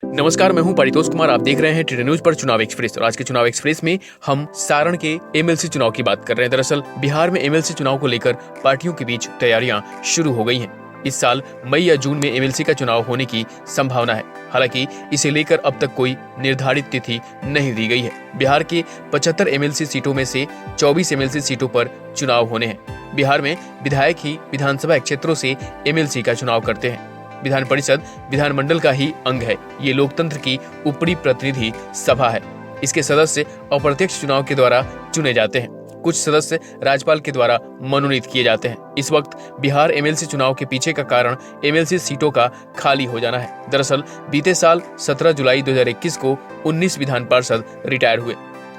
नमस्कार, मैं हूं परितोष कुमार। आप देख रहे हैं टीडी न्यूज पर चुनाव एक्सप्रेस। और आज के चुनाव एक्सप्रेस में हम सारण के एमएलसी चुनाव की बात कर रहे हैं। दरअसल बिहार में एमएलसी चुनाव को लेकर पार्टियों के बीच तैयारियां शुरू हो गई हैं। इस साल मई या जून में एमएलसी का चुनाव होने की संभावना है। हालांकि इसे लेकर अब तक कोई निर्धारित तिथि नहीं दी गई है। बिहार के 75 एमएलसी सीटों में से 24 एमएलसी सीटों पर चुनाव होने हैं। बिहार में विधायक ही विधानसभा क्षेत्रों से एमएलसी का चुनाव करते हैं। विधान परिषद विधानमंडल का ही अंग है। ये लोकतंत्र की ऊपरी प्रतिनिधि सभा है। इसके सदस्य अप्रत्यक्ष चुनाव के द्वारा चुने जाते हैं। कुछ सदस्य राज्यपाल के द्वारा मनोनीत किए जाते हैं। इस वक्त बिहार एमएलसी चुनाव के पीछे का कारण एमएलसी सीटों का खाली हो जाना है। दरअसल बीते साल 17 जुलाई 2021 को 19 विधान पार्षद रिटायर हुए।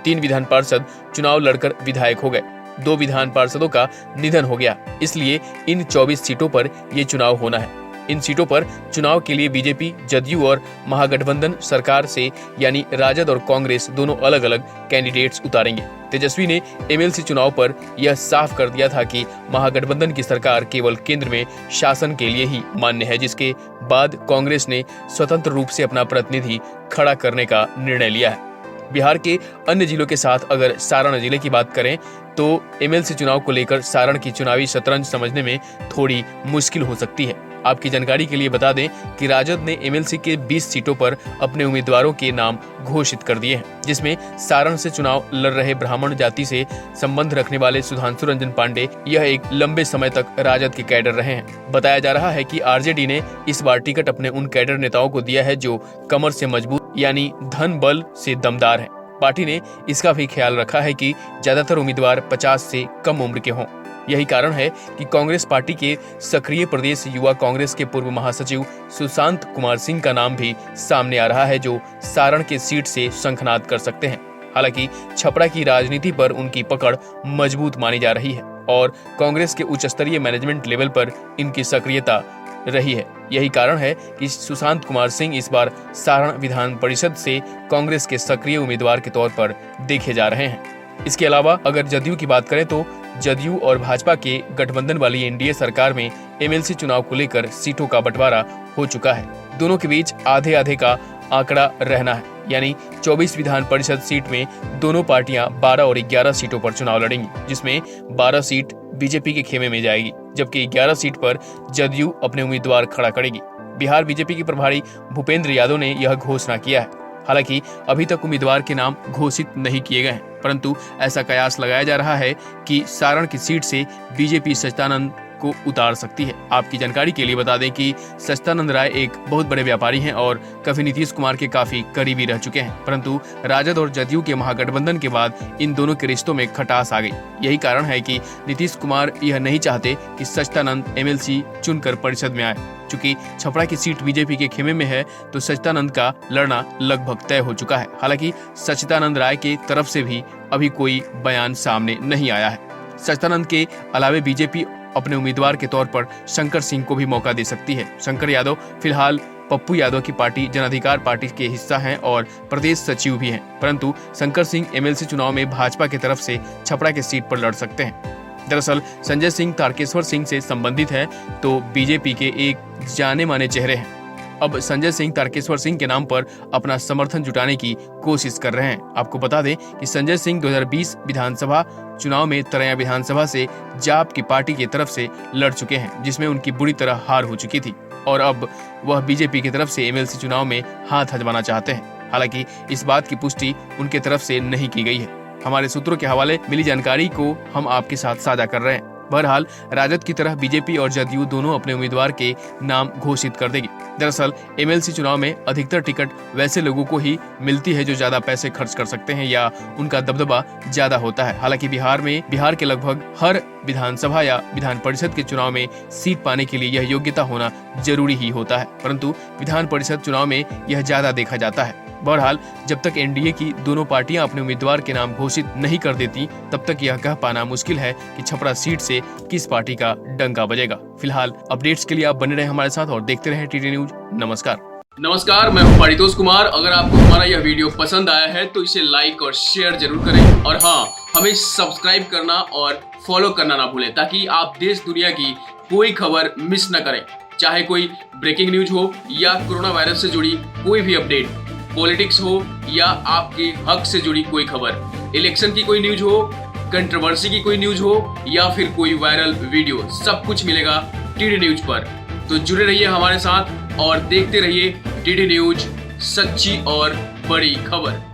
3 विधान पार्षद चुनाव लड़कर विधायक हो गए। 2 विधान पार्षदों का निधन हो गया। इसलिए इन 24 सीटों पर ये चुनाव होना है। इन सीटों पर चुनाव के लिए बीजेपी, जदयू और महागठबंधन सरकार से यानी राजद और कांग्रेस दोनों अलग अलग कैंडिडेट्स उतारेंगे। तेजस्वी ने एमएलसी चुनाव पर यह साफ कर दिया था कि महागठबंधन की सरकार केवल केंद्र में शासन के लिए ही मान्य है, जिसके बाद कांग्रेस ने स्वतंत्र रूप से अपना प्रतिनिधि खड़ा करने का निर्णय लिया है। बिहार के अन्य जिलों के साथ अगर सारण जिले की बात करें तो एमएलसी चुनाव को लेकर सारण की चुनावी शतरंज समझने में थोड़ी मुश्किल हो सकती है। आपकी जानकारी के लिए बता दें कि राजद ने एमएलसी के 20 सीटों पर अपने उम्मीदवारों के नाम घोषित कर दिए हैं, जिसमें सारण से चुनाव लड़ रहे ब्राह्मण जाति से संबंध रखने वाले सुधांशु रंजन पांडे यह एक लंबे समय तक राजद के कैडर रहे हैं। बताया जा रहा है कि आरजेडी ने इस बार टिकट अपने उन कैडर नेताओं को दिया है जो कमर से मजबूत यानी धन बल से दमदार है। पार्टी ने इसका भी ख्याल रखा है कि ज्यादातर उम्मीदवार 50 से कम उम्र के हों। यही कारण है कि कांग्रेस पार्टी के सक्रिय प्रदेश युवा कांग्रेस के पूर्व महासचिव सुशांत कुमार सिंह का नाम भी सामने आ रहा है, जो सारण के सीट से शंखनाद कर सकते हैं। हालांकि छपरा की राजनीति पर उनकी पकड़ मजबूत मानी जा रही है और कांग्रेस के उच्च स्तरीय मैनेजमेंट लेवल पर इनकी सक्रियता रही है। यही कारण है कि सुशांत कुमार सिंह इस बार सारण विधान परिषद से कांग्रेस के सक्रिय उम्मीदवार के तौर पर देखे जा रहे हैं। इसके अलावा अगर जदयू की बात करें तो जदयू और भाजपा के गठबंधन वाली एनडीए सरकार में एमएलसी चुनाव को लेकर सीटों का बंटवारा हो चुका है। दोनों के बीच आधे आधे का आंकड़ा रहना है, यानी 24 विधान परिषद सीट में दोनों पार्टियां 12 और 11 सीटों पर चुनाव लड़ेंगी, जिसमें 12 सीट बीजेपी के खेमे में जाएगी, जबकि 11 सीट पर जदयू अपने उम्मीदवार खड़ा करेगी। बिहार बीजेपी के प्रभारी भूपेंद्र यादव ने यह घोषणा किया है। हालांकि अभी तक उम्मीदवार के नाम घोषित नहीं किए गए हैं, परंतु ऐसा कयास लगाया जा रहा है कि सारण की सीट से बीजेपी सच्चिदानंद को उतार सकती है। आपकी जानकारी के लिए बता दें कि सच्चिदानंद राय एक बहुत बड़े व्यापारी हैं और कभी नीतीश कुमार के काफी करीबी रह चुके हैं, परंतु राजद और जदयू के महागठबंधन के बाद इन दोनों के रिश्तों में खटास आ गई। यही कारण है कि नीतीश कुमार यह नहीं चाहते कि सच्चिदानंद एमएलसी चुनकर परिषद में आए। चूंकि छपरा की सीट बीजेपी के खेमे में है तो सच्चिदानंद का लड़ना लगभग तय हो चुका है। हालांकि सच्चिदानंद राय की तरफ से भी अभी कोई बयान सामने नहीं आया है। सच्चिदानंद के अलावे बीजेपी अपने उम्मीदवार के तौर पर शंकर सिंह को भी मौका दे सकती है। शंकर यादव फिलहाल पप्पू यादव की पार्टी जन अधिकार पार्टी के हिस्सा हैं और प्रदेश सचिव भी हैं, परंतु शंकर सिंह एमएलसी चुनाव में भाजपा की तरफ से छपरा की सीट पर लड़ सकते हैं। दरअसल संजय सिंह तारकेश्वर सिंह से संबंधित है तो बीजेपी के एक जाने माने चेहरे हैं। अब संजय सिंह तारकेश्वर सिंह के नाम पर अपना समर्थन जुटाने की कोशिश कर रहे हैं। आपको बता दें कि संजय सिंह 2020 विधानसभा चुनाव में तरैया विधानसभा से जाप की पार्टी की तरफ से लड़ चुके हैं, जिसमें उनकी बुरी तरह हार हो चुकी थी और अब वह बीजेपी की तरफ से एमएलसी चुनाव में हाथ आजमाना चाहते हैं। हालांकि इस बात की पुष्टि उनके तरफ से नहीं की गई है। हमारे सूत्रों के हवाले मिली जानकारी को हम आपके साथ साझा कर रहे हैं। बहरहाल राजद की तरह बीजेपी और जदयू दोनों अपने उम्मीदवार के नाम घोषित कर देगी। दरअसल एमएलसी चुनाव में अधिकतर टिकट वैसे लोगों को ही मिलती है जो ज्यादा पैसे खर्च कर सकते हैं या उनका दबदबा ज्यादा होता है। हालांकि बिहार के लगभग हर विधानसभा या विधान परिषद के चुनाव में सीट पाने के लिए यह योग्यता होना जरूरी ही होता है, परंतु विधान परिषद चुनाव में यह ज्यादा देखा जाता है। बहरहाल जब तक एनडीए की दोनों पार्टियां अपने उम्मीदवार के नाम घोषित नहीं कर देती तब तक यह कह पाना मुश्किल है कि छपरा सीट से किस पार्टी का डंका बजेगा। फिलहाल अपडेट्स के लिए आप बने रहे हमारे साथ और देखते रहे टीडी न्यूज। नमस्कार, मैं हूं परितोष कुमार। अगर आपको हमारा यह वीडियो पसंद आया है तो इसे लाइक और शेयर जरूर करें और हाँ, हमें सब्सक्राइब करना और फॉलो करना ना भूलें ताकि आप देश दुनिया की कोई खबर मिस न करें। चाहे कोई ब्रेकिंग न्यूज हो या कोरोना वायरस से जुड़ी कोई भी अपडेट, पॉलिटिक्स हो या आपके हक से जुड़ी कोई खबर, इलेक्शन की कोई न्यूज हो, कंट्रोवर्सी की कोई न्यूज हो या फिर कोई वायरल वीडियो, सब कुछ मिलेगा टीडी न्यूज पर। तो जुड़े रहिए हमारे साथ और देखते रहिए टीडी न्यूज, सच्ची और बड़ी खबर।